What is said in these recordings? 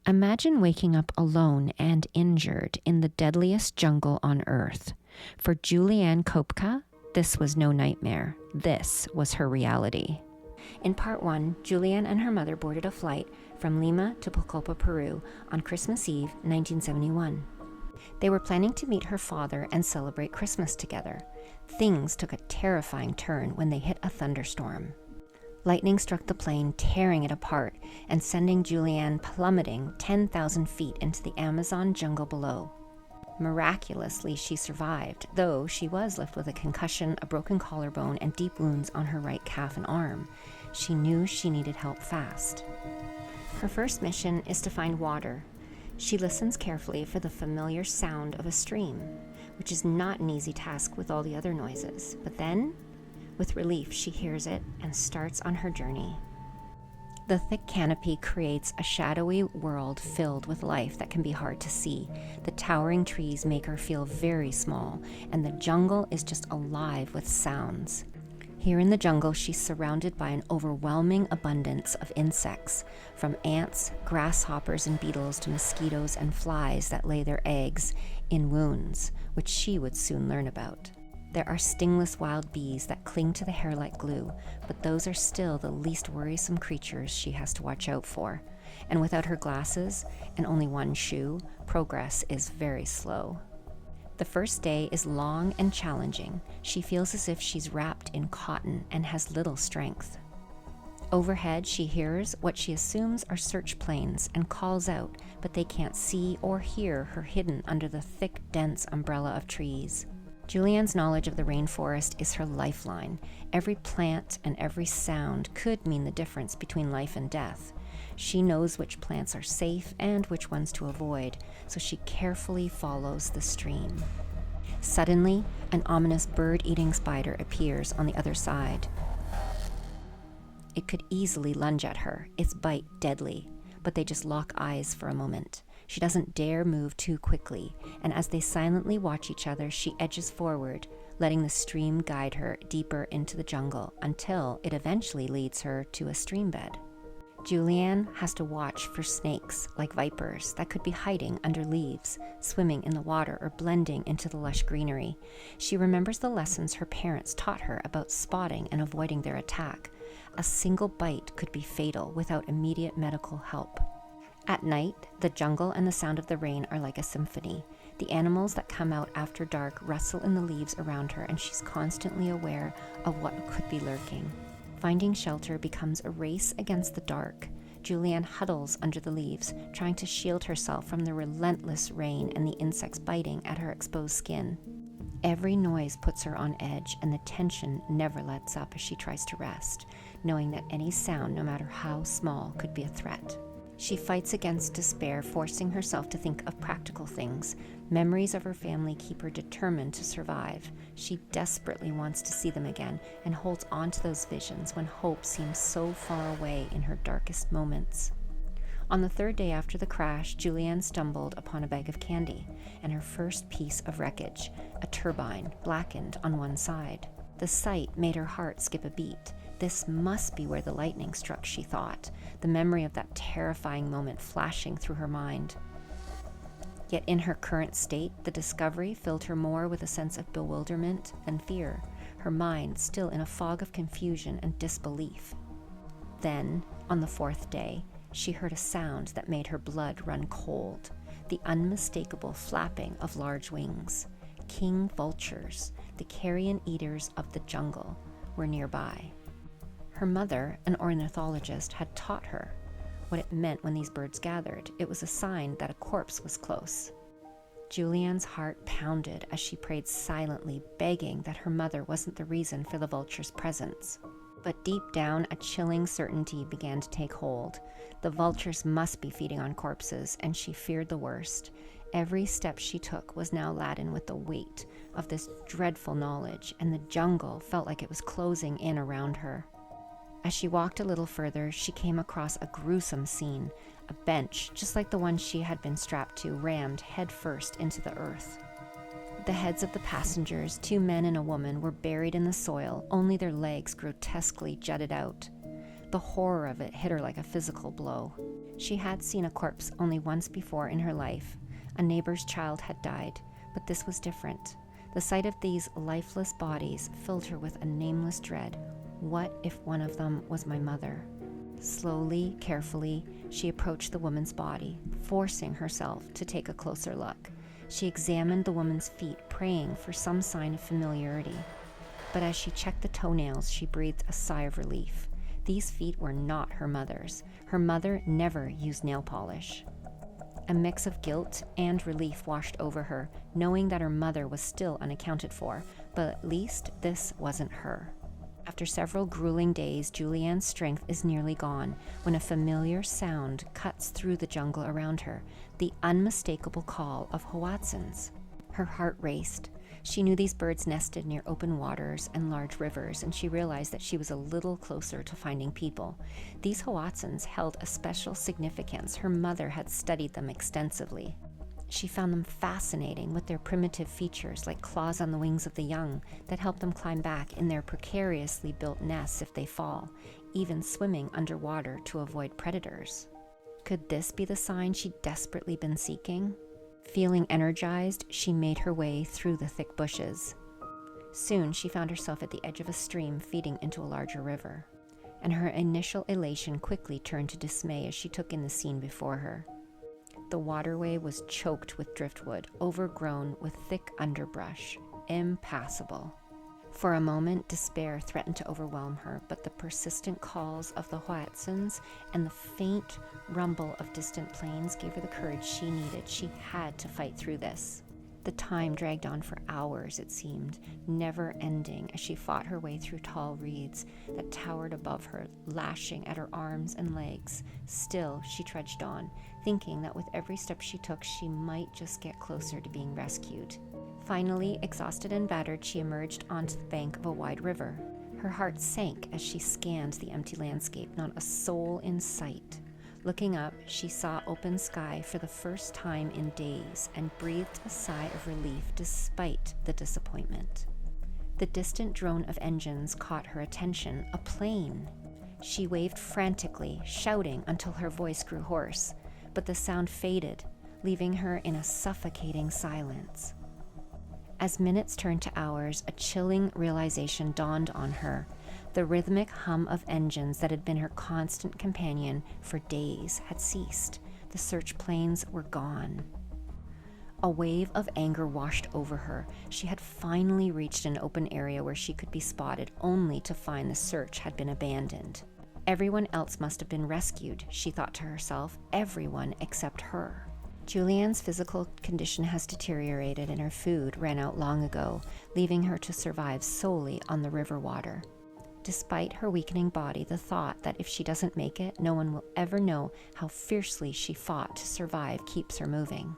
Imagine waking up alone and injured in the deadliest jungle on Earth. For Juliane Koepcke, this was no nightmare. This was her reality. In part 1, Juliane and her mother boarded a flight from Lima to Pucallpa, Peru on Christmas Eve, 1971. They were planning to meet her father and celebrate Christmas together. Things took a terrifying turn when they hit a thunderstorm. Lightning struck the plane, tearing it apart and sending Juliane plummeting 10,000 feet into the Amazon jungle below. Miraculously, she survived, though she was left with a concussion, a broken collarbone, and deep wounds on her right calf and arm. She knew she needed help fast. Her first mission is to find water. She listens carefully for the familiar sound of a stream, which is not an easy task with all the other noises. But then, with relief, she hears it and starts on her journey. The thick canopy creates a shadowy world filled with life that can be hard to see. The towering trees make her feel very small, and the jungle is just alive with sounds. Here in the jungle, she's surrounded by an overwhelming abundance of insects, from ants, grasshoppers, and beetles to mosquitoes and flies that lay their eggs in wounds, which she would soon learn about. There are stingless wild bees that cling to the hair like glue, but those are still the least worrisome creatures she has to watch out for. And without her glasses and only one shoe, progress is very slow. The first day is long and challenging. She feels as if she's wrapped in cotton and has little strength. Overhead, she hears what she assumes are search planes and calls out, but they can't see or hear her hidden under the thick, dense umbrella of trees. Juliane's knowledge of the rainforest is her lifeline. Every plant and every sound could mean the difference between life and death. She knows which plants are safe and which ones to avoid, so she carefully follows the stream. Suddenly, an ominous bird-eating spider appears on the other side. It could easily lunge at her, its bite deadly, but they just lock eyes for a moment. She doesn't dare move too quickly, and as they silently watch each other, she edges forward, letting the stream guide her deeper into the jungle until it eventually leads her to a stream bed. Juliane has to watch for snakes, like vipers, that could be hiding under leaves, swimming in the water, or blending into the lush greenery. She remembers the lessons her parents taught her about spotting and avoiding their attack. A single bite could be fatal without immediate medical help. At night, the jungle and the sound of the rain are like a symphony. The animals that come out after dark rustle in the leaves around her, and she's constantly aware of what could be lurking. Finding shelter becomes a race against the dark. Juliane huddles under the leaves, trying to shield herself from the relentless rain and the insects biting at her exposed skin. Every noise puts her on edge, and the tension never lets up as she tries to rest, knowing that any sound, no matter how small, could be a threat. She fights against despair, forcing herself to think of practical things. Memories of her family keep her determined to survive. She desperately wants to see them again and holds on to those visions when hope seems so far away in her darkest moments. On the third day after the crash, Juliane stumbled upon a bag of candy and her first piece of wreckage, a turbine, blackened on one side. The sight made her heart skip a beat. This must be where the lightning struck, she thought, the memory of that terrifying moment flashing through her mind. Yet in her current state, the discovery filled her more with a sense of bewilderment and fear, her mind still in a fog of confusion and disbelief. Then, on the fourth day, she heard a sound that made her blood run cold, the unmistakable flapping of large wings. King vultures, the carrion eaters of the jungle, were nearby. Her mother, an ornithologist, had taught her what it meant when these birds gathered. It was a sign that a corpse was close. Juliane's heart pounded as she prayed silently, begging that her mother wasn't the reason for the vulture's presence. But deep down, a chilling certainty began to take hold. The vultures must be feeding on corpses, and she feared the worst. Every step she took was now laden with the weight of this dreadful knowledge, and the jungle felt like it was closing in around her. As she walked a little further, she came across a gruesome scene. A bench, just like the one she had been strapped to, rammed headfirst into the earth. The heads of the passengers, 2 men and a woman, were buried in the soil, only their legs grotesquely jutted out. The horror of it hit her like a physical blow. She had seen a corpse only once before in her life. A neighbor's child had died, but this was different. The sight of these lifeless bodies filled her with a nameless dread. What if one of them was my mother? Slowly, carefully, she approached the woman's body, forcing herself to take a closer look. She examined the woman's feet, praying for some sign of familiarity. But as she checked the toenails, she breathed a sigh of relief. These feet were not her mother's. Her mother never used nail polish. A mix of guilt and relief washed over her, knowing that her mother was still unaccounted for, but at least this wasn't her. After several grueling days, Juliane's strength is nearly gone when a familiar sound cuts through the jungle around her, the unmistakable call of Hoatzins. Her heart raced. She knew these birds nested near open waters and large rivers, and she realized that she was a little closer to finding people. These Hoatzins held a special significance. Her mother had studied them extensively. She found them fascinating with their primitive features like claws on the wings of the young that help them climb back in their precariously built nests if they fall, even swimming underwater to avoid predators. Could this be the sign she'd desperately been seeking? Feeling energized, she made her way through the thick bushes. Soon she found herself at the edge of a stream feeding into a larger river, and her initial elation quickly turned to dismay as she took in the scene before her. The waterway was choked with driftwood, overgrown with thick underbrush, impassable. For a moment, despair threatened to overwhelm her, but the persistent calls of the Hoatzins and the faint rumble of distant planes gave her the courage she needed. She had to fight through this. The time dragged on for hours, it seemed, never ending, as she fought her way through tall reeds that towered above her, lashing at her arms and legs. Still, she trudged on, thinking that with every step she took, she might just get closer to being rescued. Finally, exhausted and battered, she emerged onto the bank of a wide river. Her heart sank as she scanned the empty landscape, not a soul in sight. Looking up, she saw open sky for the first time in days and breathed a sigh of relief despite the disappointment. The distant drone of engines caught her attention, a plane. She waved frantically, shouting until her voice grew hoarse, but the sound faded, leaving her in a suffocating silence. As minutes turned to hours, a chilling realization dawned on her. The rhythmic hum of engines that had been her constant companion for days had ceased. The search planes were gone. A wave of anger washed over her. She had finally reached an open area where she could be spotted, only to find the search had been abandoned. Everyone else must have been rescued, she thought to herself. Everyone except her. Juliane's physical condition has deteriorated and her food ran out long ago, leaving her to survive solely on the river water. Despite her weakening body, the thought that if she doesn't make it, no one will ever know how fiercely she fought to survive keeps her moving.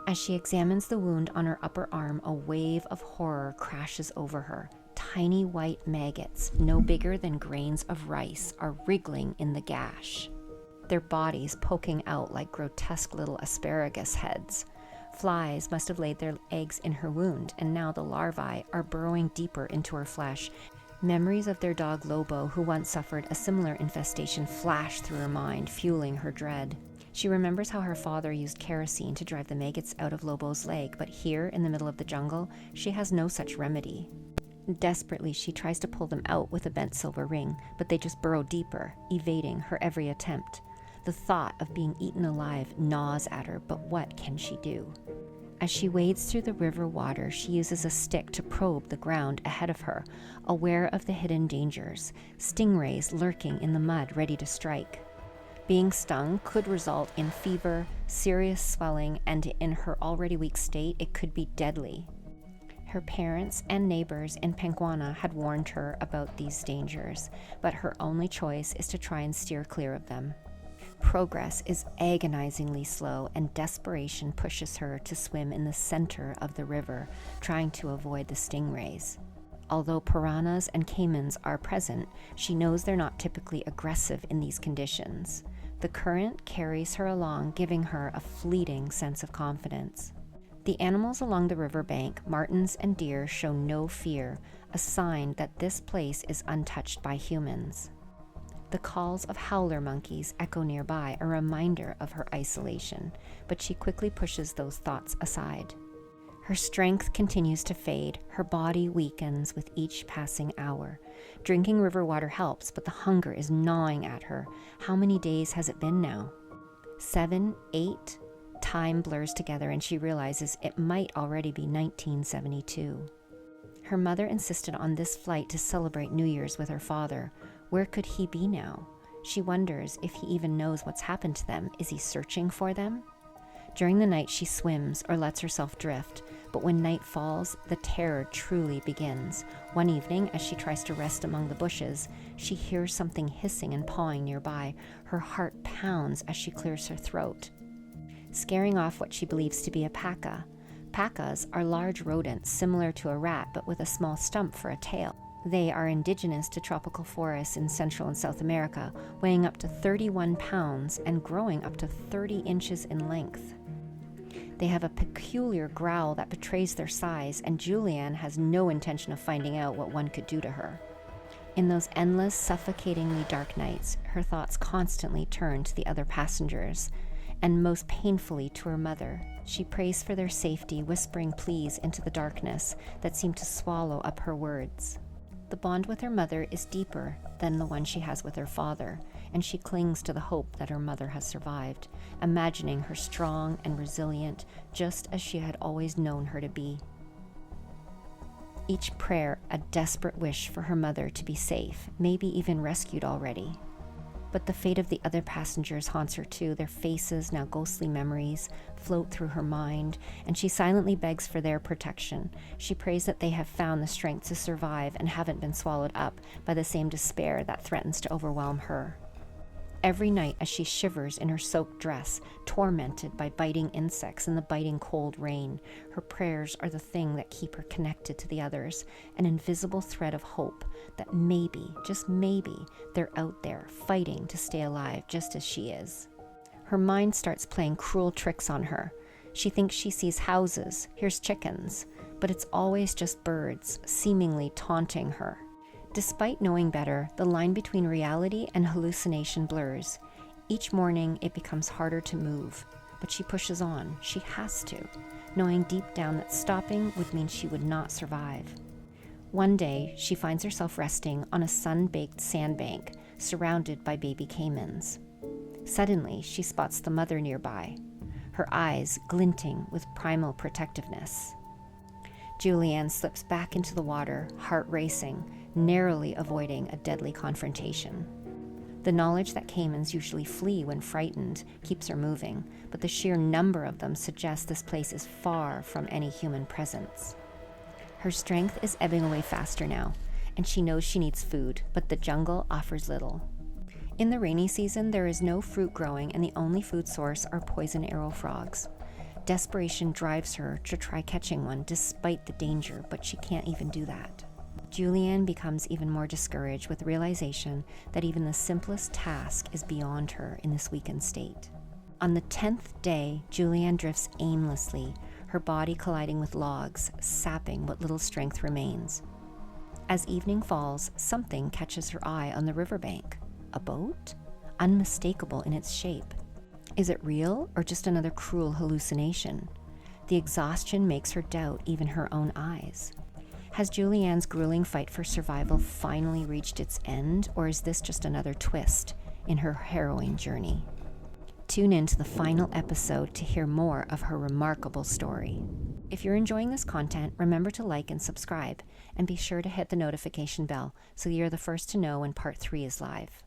As she examines the wound on her upper arm, a wave of horror crashes over her. Tiny white maggots, no bigger than grains of rice, are wriggling in the gash, their bodies poking out like grotesque little asparagus heads. Flies must have laid their eggs in her wound, and now the larvae are burrowing deeper into her flesh. Memories of their dog Lobo, who once suffered a similar infestation, flash through her mind, fueling her dread. She remembers how her father used kerosene to drive the maggots out of Lobo's leg, but here, in the middle of the jungle, she has no such remedy. Desperately, she tries to pull them out with a bent silver ring, but they just burrow deeper, evading her every attempt. The thought of being eaten alive gnaws at her, but what can she do? As she wades through the river water, she uses a stick to probe the ground ahead of her, aware of the hidden dangers, stingrays lurking in the mud ready to strike. Being stung could result in fever, serious swelling, and in her already weak state, it could be deadly. Her parents and neighbors in Penguana had warned her about these dangers, but her only choice is to try and steer clear of them. Progress is agonizingly slow, and desperation pushes her to swim in the center of the river, trying to avoid the stingrays. Although piranhas and caimans are present, she knows they're not typically aggressive in these conditions. The current carries her along, giving her a fleeting sense of confidence. The animals along the riverbank, martens and deer, show no fear, a sign that this place is untouched by humans. The calls of howler monkeys echo nearby, a reminder of her isolation, but she quickly pushes those thoughts aside. Her strength continues to fade. Her body weakens with each passing hour. Drinking river water helps, but the hunger is gnawing at her. How many days has it been now? 7, 8? Time blurs together and she realizes it might already be 1972. Her mother insisted on this flight to celebrate New Year's with her father. Where could he be now? She wonders if he even knows what's happened to them. Is he searching for them? During the night, she swims or lets herself drift, but when night falls, the terror truly begins. One evening, as she tries to rest among the bushes, she hears something hissing and pawing nearby. Her heart pounds as she clears her throat, scaring off what she believes to be a paca. Pacas are large rodents similar to a rat, but with a small stump for a tail. They are indigenous to tropical forests in Central and South America, weighing up to 31 pounds and growing up to 30 inches in length. They have a peculiar growl that betrays their size, and Juliane has no intention of finding out what one could do to her. In those endless, suffocatingly dark nights, her thoughts constantly turn to the other passengers, and most painfully to her mother. She prays for their safety, whispering pleas into the darkness that seemed to swallow up her words. The bond with her mother is deeper than the one she has with her father, and she clings to the hope that her mother has survived, imagining her strong and resilient, just as she had always known her to be. Each prayer a desperate wish for her mother to be safe, maybe even rescued already. But the fate of the other passengers haunts her too. Their faces, now ghostly memories, float through her mind, and she silently begs for their protection. She prays that they have found the strength to survive and haven't been swallowed up by the same despair that threatens to overwhelm her. Every night as she shivers in her soaked dress, tormented by biting insects and the biting cold rain, her prayers are the thing that keep her connected to the others, an invisible thread of hope that maybe, just maybe, they're out there fighting to stay alive just as she is. Her mind starts playing cruel tricks on her. She thinks she sees houses, hears chickens, but it's always just birds, seemingly taunting her. Despite knowing better, the line between reality and hallucination blurs. Each morning, it becomes harder to move, but she pushes on. She has to, knowing deep down that stopping would mean she would not survive. One day, she finds herself resting on a sun-baked sandbank, surrounded by baby caimans. Suddenly, she spots the mother nearby, her eyes glinting with primal protectiveness. Juliane slips back into the water, heart racing, narrowly avoiding a deadly confrontation. The knowledge that caimans usually flee when frightened keeps her moving, but the sheer number of them suggests this place is far from any human presence. Her strength is ebbing away faster now, and she knows she needs food, but the jungle offers little. In the rainy season, there is no fruit growing, and the only food source are poison arrow frogs. Desperation drives her to try catching one despite the danger, but she can't even do that. Juliane becomes even more discouraged with the realization that even the simplest task is beyond her in this weakened state. On the 10th day, Juliane drifts aimlessly, her body colliding with logs, sapping what little strength remains. As evening falls, something catches her eye on the riverbank. A boat? Unmistakable in its shape. Is it real or just another cruel hallucination? The exhaustion makes her doubt even her own eyes. Has Juliane's grueling fight for survival finally reached its end, or is this just another twist in her harrowing journey? Tune in to the final episode to hear more of her remarkable story. If you're enjoying this content, remember to like and subscribe, and be sure to hit the notification bell so you're the first to know when part 3 is live.